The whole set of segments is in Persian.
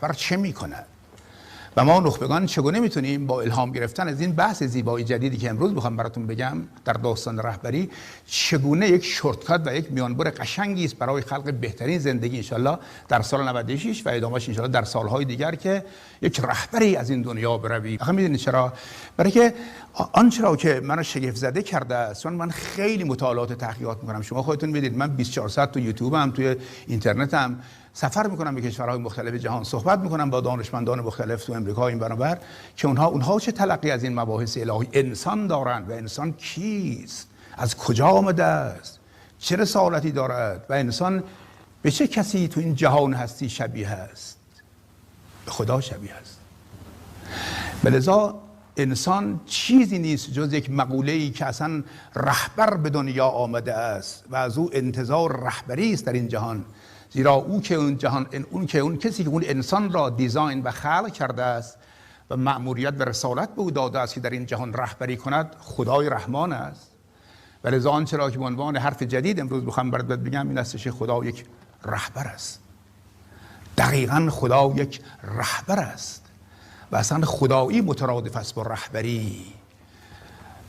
بر چه میکنه و ما نخبگان چگونه میتونیم با الهام گرفتن از این بحث زیبایی جدیدی که امروز میخوام براتون بگم در داستان رهبری، چگونه یک شورتکات و یک میانبر قشنگی است برای خلق بهترین زندگی انشالله در سال 96 و ادامهش انشالله در سالهای دیگر که یک رهبری از این دنیا برویم. آخه میدونید چرا؟ برای که آنچه را که منو شگفت زده کرده است، چون من خیلی مطالعات و تحقیقات میکنم. شما خودتون میدید من 24 ساعت تو یوتیوب هم توی اینترنت هم سفر میکنم به کشورهای مختلف جهان، صحبت میکنم با دانشمندان مختلف تو امریکا این برابر که اونها چه تلقی از این مباحث الهی انسان دارند و انسان کیست، از کجا آمده است، چه رسالتی دارد و انسان به چه کسی تو این جهان هستی شبیه است؟ به خدا شبیه است. بلذا انسان چیزی نیست جز یک مقوله‌ای که اصلا رهبر به دنیا آمده است و از او انتظار رهبری است در این جهان، زیرا اون کسی که اون انسان را دیزاین و خلق کرده است و مأموریت و رسالت به او داده است که در این جهان رهبری کند، خدای رحمان است. و لذا آنچه را که به عنوان حرف جدید امروز بخوام برات بگم این است که خدا یک رهبر است. دقیقاً خدا یک رهبر است و اصلا خدایی مترادف است با رهبری.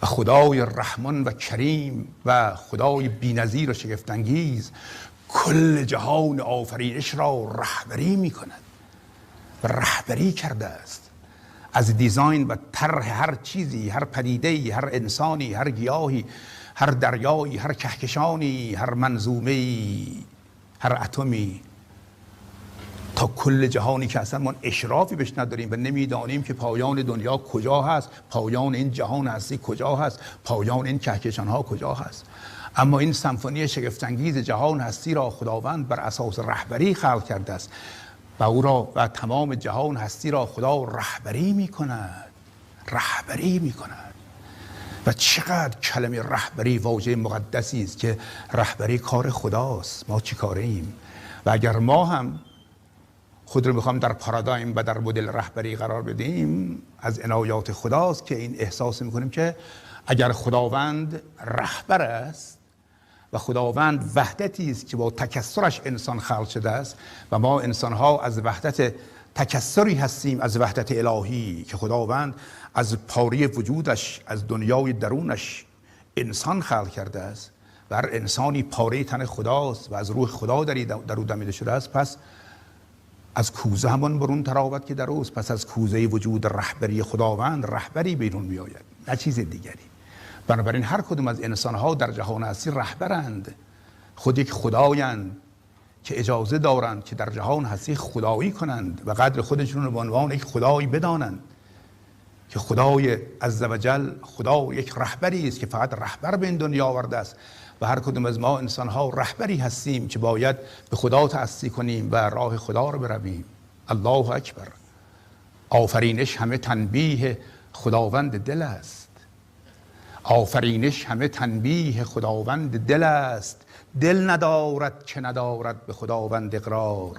و خدای رحمان و کریم و خدای بی‌نظیر و شگفت‌انگیز کل جهان آفرینش را رهبری می کند و رهبری کرده است از دیزاین و طرح هر چیزی، هر پدیده‌ای، هر انسانی، هر گیاهی، هر دریایی، هر کهکشانی، هر منظومه‌ای، هر اتمی، تا کل جهانی که اصلا ما اشرافی بهش نداریم و نمیدانیم که پایان دنیا کجا هست، پایان این جهان هستی کجا هست، پایان این کهکشان ها کجا هست. اما این سمفونی شگفت‌انگیز جهان هستی را خداوند بر اساس رهبری خلق کرده است و او را و تمام جهان هستی را خدا رهبری می‌کند. و چقدر کلمه رهبری واژه مقدسی است که رهبری کار خداست. ما چی کاره ایم؟ و اگر ما هم خود رو میخوام در پارادایم و در مدل رهبری قرار بدیم، از عنایات خداست که این احساس میکنیم که اگر خداوند رهبر است و خداوند وحدتی است که با تکثرش انسان خلق شده است و ما انسان‌ها از وحدت تکثری هستیم، از وحدت الهی که خداوند از پاره وجودش، از دنیای درونش انسان خلق کرده است و هر انسانی پاره تن خداست و از روح خدا در او دمیده شده است، پس از کوزه همان برون تراود که در اوست. پس از کوزه وجود رهبری خداوند رهبری بیرون می آید، نه چیز دیگری. بنابراین هر کدوم از انسان‌ها در جهان هستی رهبرند، خود یک خدایند که اجازه دارند که در جهان هستی خدایی کنند و قدر خودشون رو به عنوان یک خدایی بدانند که خدای عزوجل خدا یک رهبری است که فقط رهبر به این دنیا آورده است و هر کدوم از ما انسان‌ها رهبری هستیم که باید به خدا تأسی کنیم و راه خدا رو برویم. الله اکبر. آفرینش همه تنبیه خداوند دل است. آفرینش همه تنبیه خداوند دل است. دل ندارد که ندارد به خداوند اقرار.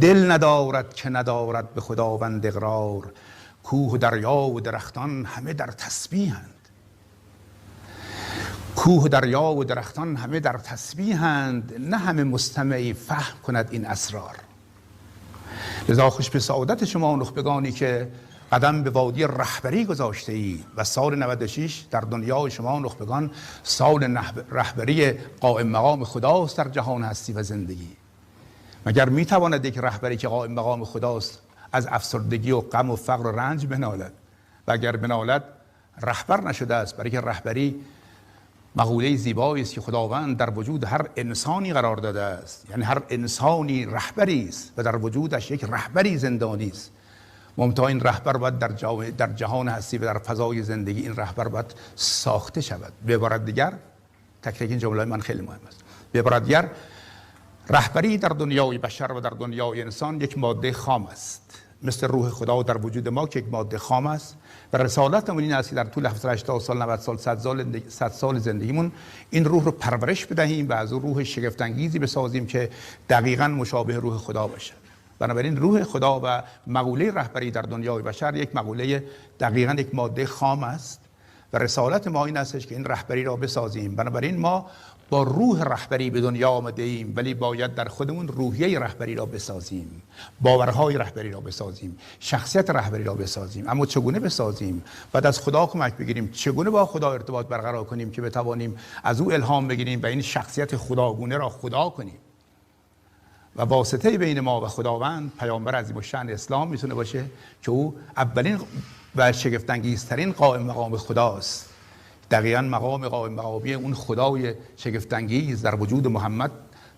دل ندارد که ندارد به خداوند اقرار. کوه و دریا و درختان همه در تسبیحند. کوه و دریا و درختان همه در تسبیحند، نه همه مستمعی فهم کند این اسرار. لذا خوش به سعادت شما نخبگانی که قدم به وادی رهبری گذاشته اید و سال 96 در دنیای شما نخبگان سال رهبری قائم مقام خداست در جهان هستی و زندگی. مگر میتواند یک رهبری که قائم مقام خداست از افسردگی و غم و فقر و رنج بنالد؟ و اگر بنالد رهبر نشده است، برای که رهبری مقوله زیبایی است که خداوند در وجود هر انسانی قرار داده است. یعنی هر انسانی رهبری است و در وجودش یک رهبری زندانی است. ممتاز این رهبر باید در جهان هستی و در فضای زندگی این رهبر باید ساخته شود. به عبارت دیگر، تک این جمله من خیلی مهم است. به عبارت دیگر، رهبری در دنیای بشر و در دنیای انسان یک ماده خام است، مثل روح خدا در وجود ما که یک ماده خام است و رسالتمون این است که در طول 80 سال 90 سال 100 سال زندگیمون این روح رو پرورش بدهیم و از اون روح شگفت‌انگیزی بسازیم که دقیقاً مشابه روح خدا باشه. بنابراین روح خدا و مقوله رهبری در دنیای بشر یک مقوله دقیقاً یک ماده خام است و رسالت ما این هستش که این رهبری را بسازیم. بنابراین ما با روح رهبری به دنیا آمده ایم، ولی باید در خودمون روحیه رهبری را بسازیم، باورهای رهبری را بسازیم، شخصیت رهبری را بسازیم. اما چگونه بسازیم؟ بعد از خدا کمک بگیریم. چگونه با خدا ارتباط برقرار کنیم که بتوانیم از او الهام بگیریم و این شخصیت خداگونه را خدا کنیم. و واسطه بین ما و خداوند پیامبر عظیم‌الشأن اسلام میتونه باشه که او اولین و شگفت‌انگیزترین قائم مقام خداست. دقیقاً مقام قائم مقامی اون خدای شگفت‌انگیز در وجود محمد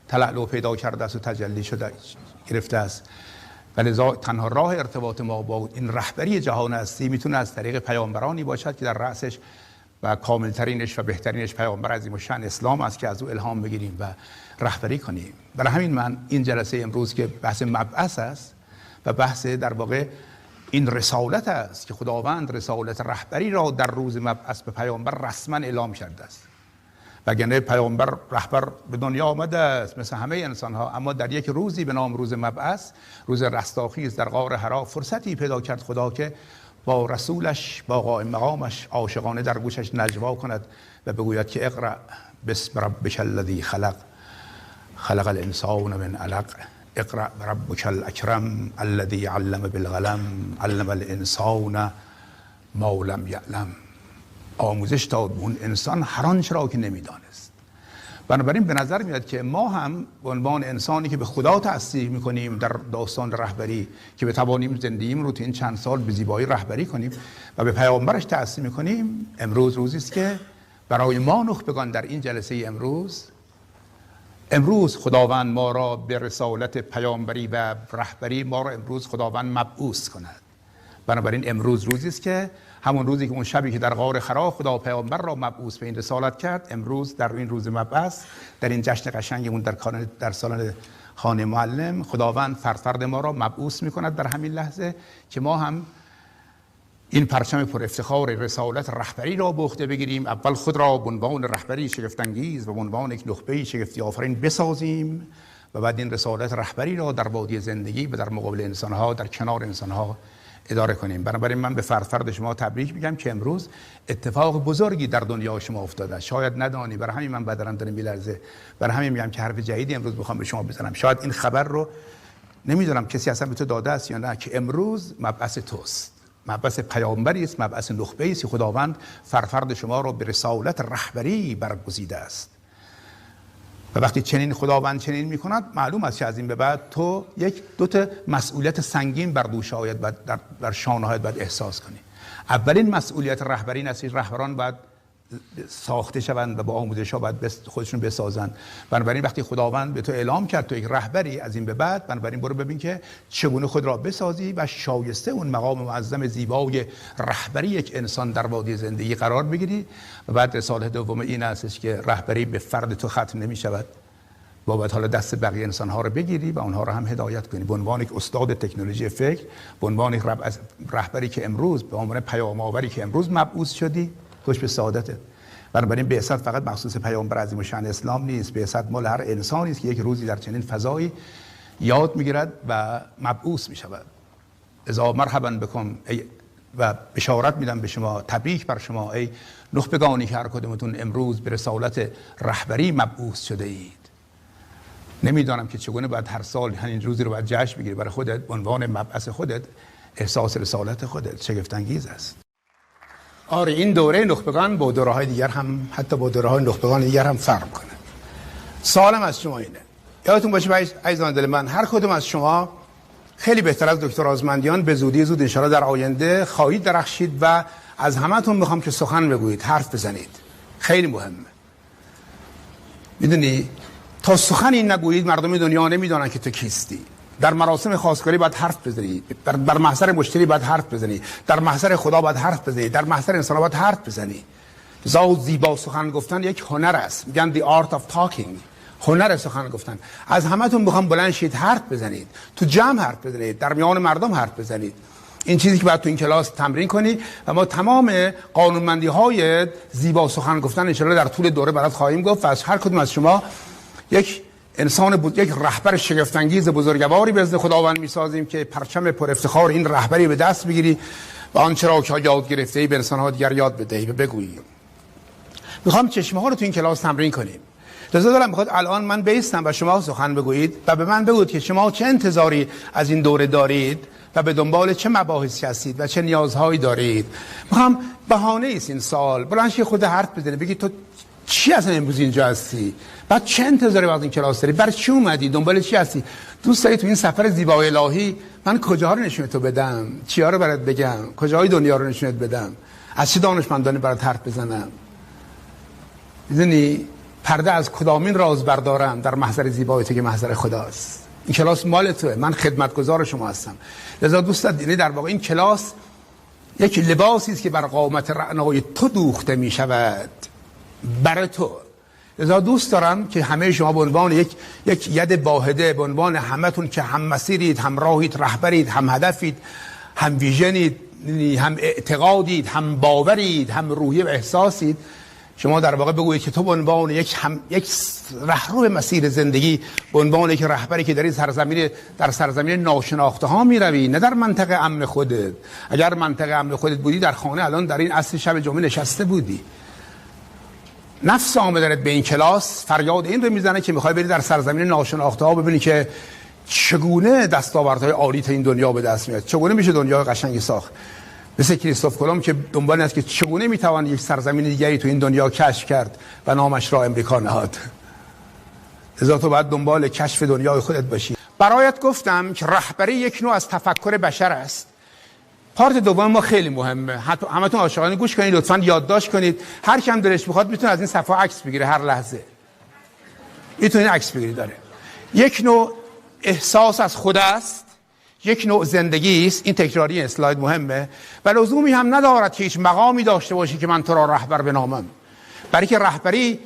تلألؤ پیدا کرده است و تجلی شده گرفته است. ولذا تنها راه ارتباط ما با این رهبری جهان هستی میتونه از طریق پیامبرانی باشد که در رأسش و کاملترینش و بهترینش پیامبر عظیم‌الشأن اسلام است که از او الهام بگیریم و رهبری کنیم. برای همین من این جلسه امروز که بحث مبعث است و بحث در واقع این رسالت است که خداوند رسالت رهبری را در روز مبعث به پیامبر رسما اعلام کرده است. وگرنه پیامبر رهبر به دنیا آمده است مثل همه انسان ها، اما در یک روزی به نام روز مبعث، روز رستاخیز در غار حرا، فرصتی پیدا کرد خدا که با رسولش، با قائم مقامش عاشقانه در گوشش نجوا کند و بگوید که اقرأ باسم ربک الذی خلق، خلق الانسان من علق، اقرأ ربک الاکرم الذی علم بالقلم، علم الانسان ما لم یعلم. آموزش داد به اون انسان هر آنچه را که نمیدانست. بنابراین به نظر میاد که ما هم به عنوان انسانی که به خدا تأسیس میکنیم در داستان رهبری که بتوانیم زندگیمون رو تو این چند سال به زیبایی رهبری کنیم و به پیامبرش تأسیس میکنیم، امروز روزی است که برای ما نخبگان در این جلسه امروز خداوند ما را به رسالت پیامبری و رهبری ما را امروز خداوند مبعوث کند. بنابراین امروز روزی است که همون روزی که اون شبی که در غار حرا خدا پیامبر را مبعوث به این رسالت کرد، امروز در این روز مبعث، در این جشن قشنگمون در سالن خانه معلم، خداوند فرد ما را مبعوث میکند در همین لحظه که ما هم این پرچم پر افتخار رسالت رهبری را به عهده بگیریم. اول خود را به عنوان رهبری شگفت‌انگیز و به عنوان یک نخبه شگفتی آفرین بسازیم و بعد این رسالت رهبری را در وادی زندگی و در مقابل انسانها، در کنار انسانها اداره کنیم. بنابراین من به فرد شما تبریک میگم که امروز اتفاق بزرگی در دنیا شما افتاده. شاید ندانی، برای همین من بدنم داره میلرزه، برای همین میگم که حرف جدیدی امروز میخوام به شما بزنم. شاید این خبر رو نمیدونم کسی اصلا به تو داده است یا نه که امروز مبعث توست، مبعث پیامبری است، مبعث نخبه‌ای است که خداوند فرد شما رو به رسالت رهبری برگزیده است. و وقتی چنین خداوند چنین میکند، معلوم است که از این به بعد تو یک دو تا مسئولیت سنگین بر دوش آید و در شانه‌هایت باید احساس کنی. اولین مسئولیت رهبری است که رهبران باید ساخته شوند و با آموزش‌ها باید خودشون بسازند. بنابراین وقتی خداوند به تو اعلام کرد تو یک رهبری، از این به بعد بنابراین برو ببین که چگونه خود را بسازی و شایسته اون مقام معظم زیبای رهبری یک انسان در وادی زندگی قرار بگیری. و بعد رساله دوم این است که رهبری به فرد تو ختم نمی‌شود، باید حالا دست بقیه انسان‌ها رو بگیری و اونها رو هم هدایت کنی به عنوان یک استاد تکنولوژی فکر، به عنوان یک رهبری که امروز به عنوان پیام‌آوری که امروز مبعوث شدی. خوش به سعادتت. بنابراین بعثت فقط مخصوص پیامبر عظیم‌الشأن اسلام نیست، بعثت مال هر انسانی است که یک روزی در چنین فضایی یاد میگیرد و مبعوث میشود. اذا مرحبا بكم و بشارت میدم به شما، تبریک بر شما ای نخبگانی که هر کدومتون امروز به رسالت رهبری مبعوث شده اید. نمیدانم که چگونه باید هر سال همین روزی رو باید جشن بگیری برای خودت به عنوان مبعث خودت، احساس رسالت خودت شگفت انگیز است. آره این دوره نخبگان با دوره‌های دیگر هم، حتی با دوره‌های نخبگان دیگر هم فرق کنه. سوالم از شما اینه، یادتون باشه عزیزان دل من، هر کدوم از شما خیلی بهتر از دکتر آزمندیان به زودی زود انشاءالله در آینده خواهید درخشید و از همتون میخوام که سخن بگویید، حرف بزنید. خیلی مهمه. میدونی تا سخنی نگویید مردم دنیا نمیدونن که تو کیستی. در مراسم خواستگاری باید حرف بزنی، در محضر مشتری باید حرف بزنی، در محضر خدا باید حرف بزنی، در محضر انسان باید حرف بزنی. زیبا سخن گفتن یک هنر است، میگن the art of talking، هنر سخن گفتن. از همتون میخوام بلند شید، حرف بزنید، تو جمع حرف بزنید، در میان مردم حرف بزنید. این چیزی که باید تو این کلاس تمرین کنی و ما تمام قانونمندی های زیبا سخن گفتن ان شاء الله در طول دوره برات خواهیم گفت و از هر کدوم از شما یک یک رهبر شگفت‌انگیز بزرگواری به اذن خداوند میسازیم که پرچم پر افتخار این رهبری به دست بگیری و آنچه را که یاد گرفته‌ای به انسان‌ها دیگر یاد بدهی و بگویی. میخوام چشمه ها رو تو این کلاس تمرین کنیم. لذا دارم میخواد الان من بیستم و شما سخن بگویید و به من بگویید که شما چه انتظاری از این دوره دارید و به دنبال چه مباحثی هستید و چه نیازهایی دارید. میخوام بهانه است این سال بلند خود حرف بزنید، بگید تو چی اصلا امروز اینجا هستی؟ بعد چه انتظاری از این کلاس داری؟ برای چی اومدی؟ دنبال چی هستی؟ دوست داری تو این سفر زیبای الهی من کجاها رو نشونت تو بدم؟ چیا رو برات بگم؟ کجاهای دنیا رو نشونت بدم؟ از چه دانشمندانی برات حرف بزنم؟ میدونی پرده از کدامین راز بردارم در محضر زیبای تو که محضر خداست. این کلاس مال توه، من خدمتگزار شما هستم. لذا دوست داری در واقع این کلاس یک لباسی است که بر قامت رعنای تو دوخته می شود برای تو. لذا دوست دارم که همه شما به عنوان یک ید واحده، به عنوان همتون که هم مسیرید، هم راهید، رهبرید، هم هدفید، هم ویژنید، هم اعتقادید، هم باورید، هم روحیه و احساسید، شما در واقع بگویید که تو به عنوان یک رهرو مسیر زندگی، به عنوان یک رهبری که در سرزمین ناشناخته ها میروی، نه در منطقه امن خودت. اگر منطقه امن خودت بودی در خانه الان در این عصر شب جمعه نشسته بودی. نفس آمدنت به این کلاس فریاد این رو میزنه که میخوای بری در سرزمین ناشناخته ها ببینی که چگونه دستاوردهای عالی تا این دنیا به دست میاد، چگونه میشه دنیا قشنگی ساخت. مثل کریستوف کلمب که دنبال است که چگونه میتوان یک سرزمین دیگری تو این دنیا کشف کرد و نامش را امریکا نهاد. لذا تو باید دنبال کشف دنیای خودت باشی. برایت گفتم که رهبری یک نوع از تفکر بشر است. پارت دوم ما خیلی مهمه. همتون عاشقانه گوش کنید، لطفاً یادداشت کنید. هر کی هم دلش میخواد میتونه از این صفحه عکس بگیره، هر لحظه میتونه عکس بگیری. داره یک نوع احساس از خود است، یک نوع زندگی است. این تکراری اسلاید مهمه و لزومی هم ندارد که هیچ مقامی داشته باشی که من تو را رهبر بنامم، برای که رهبری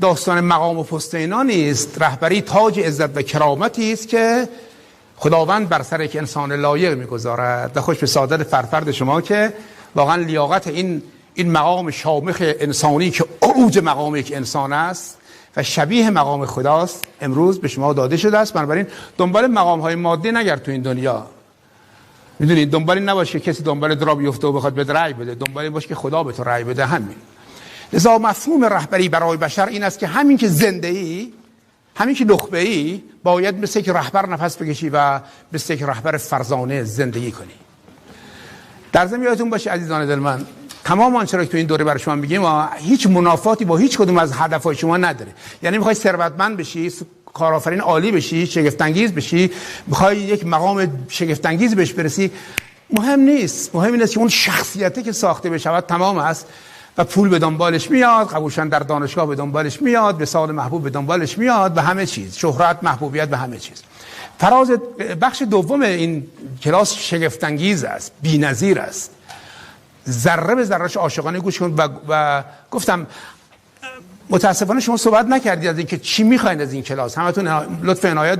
داستان مقام و پست اینا نیست. رهبری تاج عزت و کرامتی است که خداوند بر سر یک انسان لایق میگذارد و خوش به سعادت فرفرد شما که واقعا لیاقت این مقام شامخ انسانی که اوج مقام یک انسان است و شبیه مقام خداست امروز به شما داده شده است. بنابراین دنبال مقام های مادی نگرد تو این دنیا. میدونید دنبال این نباشه که کسی دنبال درا بیفته و بخواد به رأی بده، دنبال این باشه که خدا به تو رأی بده. همین. لذا مفهوم رهبری برای بشر این است که همین که زنده ای، همین که نخبه ای، باید مثل یک رهبر نفس بکشی و مثل یک رهبر فرزانه زندگی کنی. در ضمن یادتون باشه عزیزان دل من، تمام آنچه را که تو این دوره برای شما میگیم هیچ منافاتی با هیچ کدوم از هدفهای شما نداره. یعنی میخوای ثروتمند بشی، کارآفرین عالی بشی، شگفت انگیز بشی، میخوای یک مقام شگفت انگیز بهش برسی، مهم نیست. مهم این است که اون شخصیتی که ساخته بشود تمام است و پول به دنبالش میاد، قبولشن در دانشگاه به دنبالش میاد، وصال محبوب به دنبالش میاد و همه چیز، شهرت، محبوبیت و همه چیز. فراز بخش دوم این کلاس شگفت انگیز است، بی‌نظیر است. ذره به ذرهش عاشقانه گوش کن و گفتم متاسفانه شما صحبت نکردید از اینکه چی میخواین از این کلاس. همتون لطف عنایت